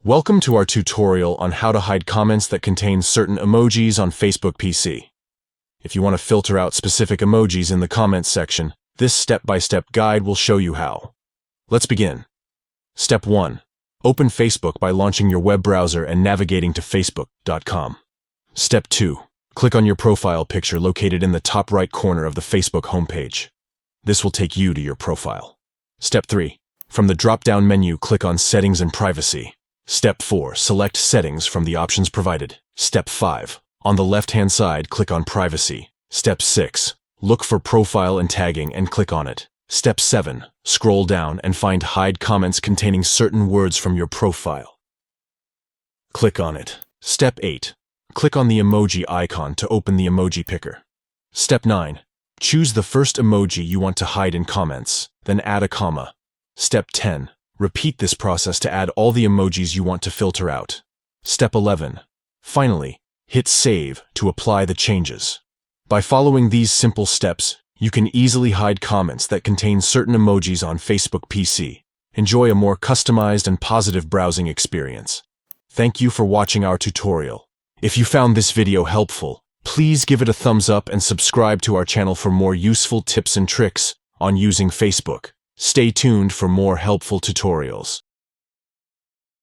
Welcome to our tutorial on how to hide comments that contain certain emojis on Facebook PC. If you want to filter out specific emojis in the comments section, this step-by-step guide will show you how. Let's begin. Step 1. Open Facebook by launching your web browser and navigating to facebook.com. Step 2. Click on your profile picture located in the top right corner of the Facebook homepage. This will take you to your profile. Step 3. From the drop-down menu, click on Settings and Privacy. Step 4. Select Settings from the options provided. Step 5. On the left-hand side, click on Privacy. Step 6. Look for Profile and Tagging and click on it. Step 7. Scroll down and find Hide Comments containing certain words from your profile. Click on it. Step 8. Click on the emoji icon to open the emoji picker. Step 9. Choose the first emoji you want to hide in comments, then add a comma. Step 10. Repeat this process to add all the emojis you want to filter out. Step 11. Finally, hit Save to apply the changes. By following these simple steps, you can easily hide comments that contain certain emojis on Facebook PC. Enjoy a more customized and positive browsing experience. Thank you for watching our tutorial. If you found this video helpful, please give it a thumbs up and subscribe to our channel for more useful tips and tricks on using Facebook. Stay tuned for more helpful tutorials.